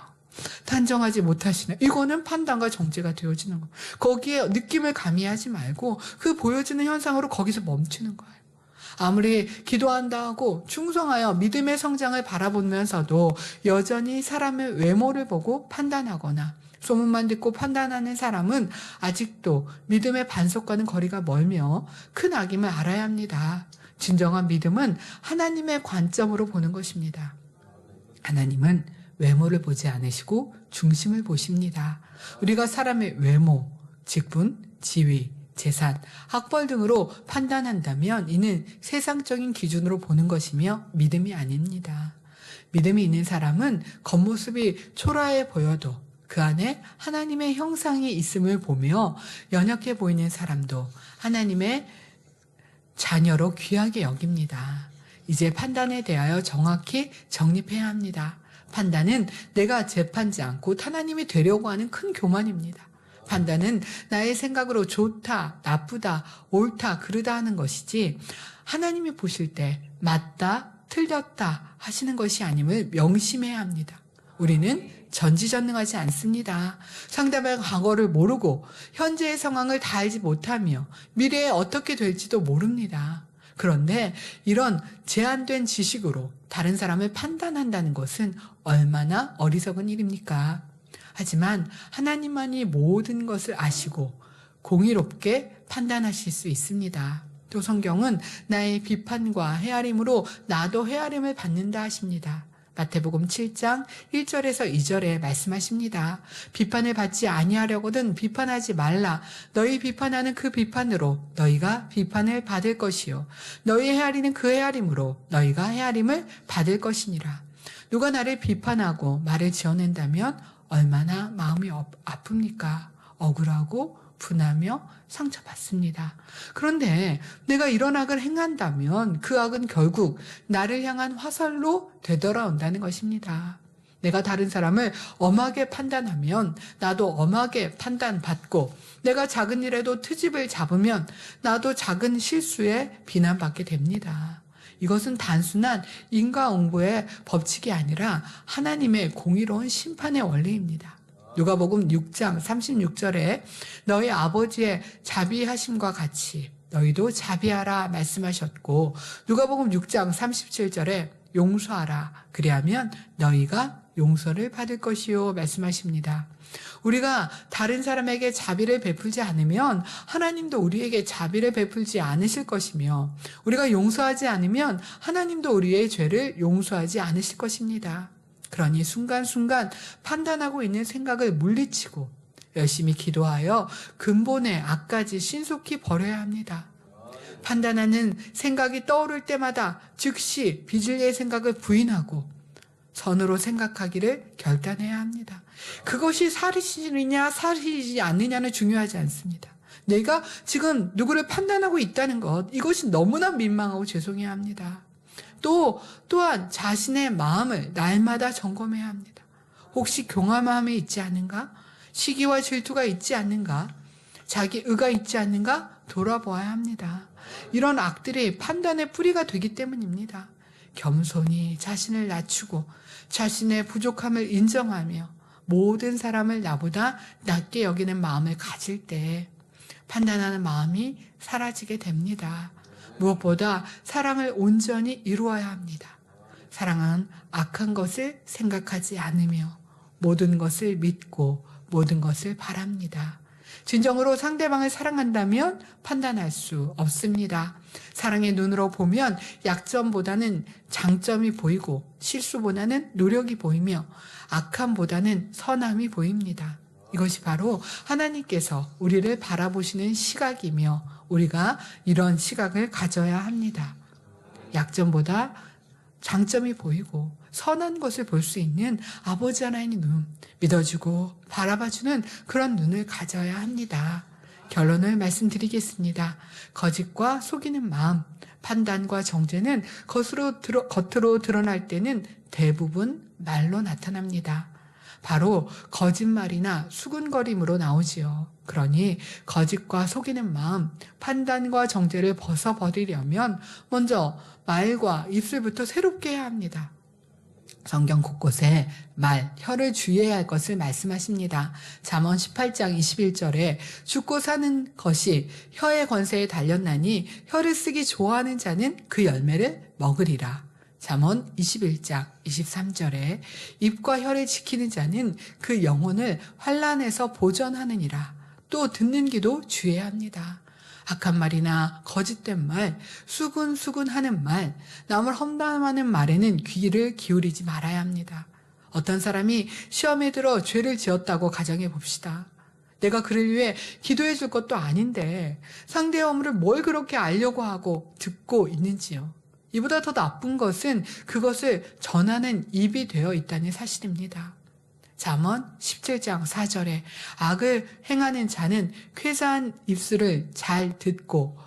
S2: 단정하지 못하시네요. 이거는 판단과 정죄가 되어지는 거예요. 거기에 느낌을 가미하지 말고 그 보여지는 현상으로 거기서 멈추는 거예요. 아무리 기도한다 하고 충성하여 믿음의 성장을 바라보면서도 여전히 사람의 외모를 보고 판단하거나 소문만 듣고 판단하는 사람은 아직도 믿음의 반석과는 거리가 멀며 큰 악임을 알아야 합니다. 진정한 믿음은 하나님의 관점으로 보는 것입니다. 하나님은 외모를 보지 않으시고 중심을 보십니다. 우리가 사람의 외모, 직분, 지위, 재산, 학벌 등으로 판단한다면 이는 세상적인 기준으로 보는 것이며 믿음이 아닙니다. 믿음이 있는 사람은 겉모습이 초라해 보여도 그 안에 하나님의 형상이 있음을 보며 연약해 보이는 사람도 하나님의 자녀로 귀하게 여깁니다. 이제 판단에 대하여 정확히 정립해야 합니다. 판단은 내가 재판지 않고 하나님이 되려고 하는 큰 교만입니다. 판단은 나의 생각으로 좋다, 나쁘다, 옳다, 그르다 하는 것이지 하나님이 보실 때 맞다, 틀렸다 하시는 것이 아님을 명심해야 합니다. 우리는 전지전능하지 않습니다. 상대방의 과거를 모르고 현재의 상황을 다 알지 못하며 미래에 어떻게 될지도 모릅니다. 그런데 이런 제한된 지식으로 다른 사람을 판단한다는 것은 얼마나 어리석은 일입니까? 하지만 하나님만이 모든 것을 아시고 공의롭게 판단하실 수 있습니다. 또 성경은 나의 비판과 헤아림으로 나도 헤아림을 받는다 하십니다. 마태복음 7장 1절에서 2절에 말씀하십니다. 비판을 받지 아니하려거든 비판하지 말라. 너희 비판하는 그 비판으로 너희가 비판을 받을 것이요 너희 헤아리는 그 헤아림으로 너희가 헤아림을 받을 것이니라. 누가 나를 비판하고 말을 지어낸다면 얼마나 마음이 아픕니까? 억울하고 분하며 상처받습니다. 그런데 내가 이런 악을 행한다면 그 악은 결국 나를 향한 화살로 되돌아온다는 것입니다. 내가 다른 사람을 엄하게 판단하면 나도 엄하게 판단받고, 내가 작은 일에도 트집을 잡으면 나도 작은 실수에 비난받게 됩니다. 이것은 단순한 인과응보의 법칙이 아니라 하나님의 공의로운 심판의 원리입니다. 누가복음 6장 36절에 너희 아버지의 자비하심과 같이 너희도 자비하라 말씀하셨고, 누가복음 6장 37절에 용서하라 그리하면 너희가 용서를 받을 것이요 말씀하십니다. 우리가 다른 사람에게 자비를 베풀지 않으면 하나님도 우리에게 자비를 베풀지 않으실 것이며, 우리가 용서하지 않으면 하나님도 우리의 죄를 용서하지 않으실 것입니다. 그러니 순간순간 판단하고 있는 생각을 물리치고 열심히 기도하여 근본의 악까지 신속히 버려야 합니다. 판단하는 생각이 떠오를 때마다 즉시 비질리의 생각을 부인하고 선으로 생각하기를 결단해야 합니다. 그것이 사실이냐 사실이지 않느냐는 중요하지 않습니다. 내가 지금 누구를 판단하고 있다는 것, 이것이 너무나 민망하고 죄송해야 합니다. 또한 자신의 마음을 날마다 점검해야 합니다. 혹시 교만함이 있지 않는가? 시기와 질투가 있지 않는가? 자기 의가 있지 않는가? 돌아보아야 합니다. 이런 악들이 판단의 뿌리가 되기 때문입니다. 겸손히 자신을 낮추고 자신의 부족함을 인정하며 모든 사람을 나보다 낮게 여기는 마음을 가질 때 판단하는 마음이 사라지게 됩니다. 무엇보다 사랑을 온전히 이루어야 합니다. 사랑은 악한 것을 생각하지 않으며 모든 것을 믿고 모든 것을 바랍니다. 진정으로 상대방을 사랑한다면 판단할 수 없습니다. 사랑의 눈으로 보면 약점보다는 장점이 보이고 실수보다는 노력이 보이며 악함보다는 선함이 보입니다. 이것이 바로 하나님께서 우리를 바라보시는 시각이며 우리가 이런 시각을 가져야 합니다. 약점보다 장점이 보이고 선한 것을 볼 수 있는 아버지 하나님의 눈, 믿어주고 바라봐주는 그런 눈을 가져야 합니다. 결론을 말씀드리겠습니다. 거짓과 속이는 마음, 판단과 정죄는 겉으로 드러날 때는 대부분 말로 나타납니다. 바로 거짓말이나 수군거림으로 나오지요. 그러니 거짓과 속이는 마음, 판단과 정죄를 벗어버리려면 먼저 말과 입술부터 새롭게 해야 합니다. 성경 곳곳에 말, 혀를 주의해야 할 것을 말씀하십니다. 잠언 18장 21절에 죽고 사는 것이 혀의 권세에 달렸나니 혀를 쓰기 좋아하는 자는 그 열매를 먹으리라. 잠언 21장 23절에 입과 혀를 지키는 자는 그 영혼을 환난에서 보전하느니라. 또 듣는 귀도 주의해야 합니다. 악한 말이나 거짓된 말, 수군수군하는 말, 남을 험담하는 말에는 귀를 기울이지 말아야 합니다. 어떤 사람이 시험에 들어 죄를 지었다고 가정해 봅시다. 내가 그를 위해 기도해 줄 것도 아닌데 상대의 허물을 뭘 그렇게 알려고 하고 듣고 있는지요. 이보다 더 나쁜 것은 그것을 전하는 입이 되어 있다는 사실입니다. 잠언 17장 4절에 악을 행하는 자는 쾌사한 입술을 잘 듣고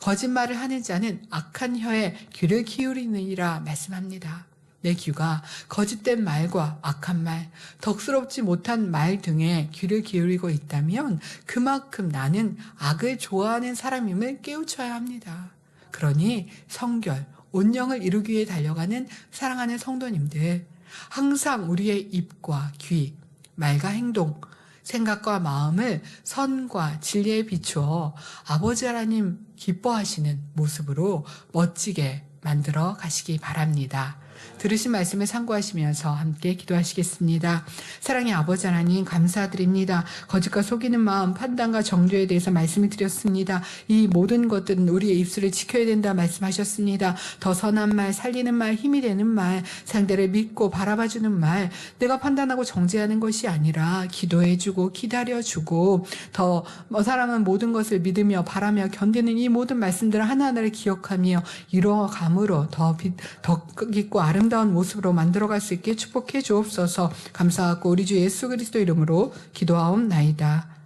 S2: 거짓말을 하는 자는 악한 혀에 귀를 기울이느니라 말씀합니다. 내 귀가 거짓된 말과 악한 말, 덕스럽지 못한 말 등에 귀를 기울이고 있다면 그만큼 나는 악을 좋아하는 사람임을 깨우쳐야 합니다. 그러니 성결, 온영을 이루기 위해 달려가는 사랑하는 성도님들, 항상 우리의 입과 귀, 말과 행동, 생각과 마음을 선과 진리에 비추어 아버지 하나님 기뻐하시는 모습으로 멋지게 만들어 가시기 바랍니다. 들으신 말씀을 참고하시면서 함께 기도하시겠습니다. 사랑의 아버지 하나님 감사드립니다. 거짓과 속이는 마음, 판단과 정죄에 대해서 말씀을 드렸습니다. 이 모든 것들은 우리의 입술을 지켜야 된다 말씀하셨습니다. 더 선한 말, 살리는 말, 힘이 되는 말, 상대를 믿고 바라봐주는 말, 내가 판단하고 정죄하는 것이 아니라 기도해주고 기다려주고 더 사랑은 모든 것을 믿으며 바라며 견디는 이 모든 말씀들을 하나하나를 기억하며 이루어감으로 더 깊고 아름다운 모습으로 만들어갈 수 있게 축복해 주옵소서. 감사하고 우리 주 예수 그리스도 이름으로 기도하옵나이다.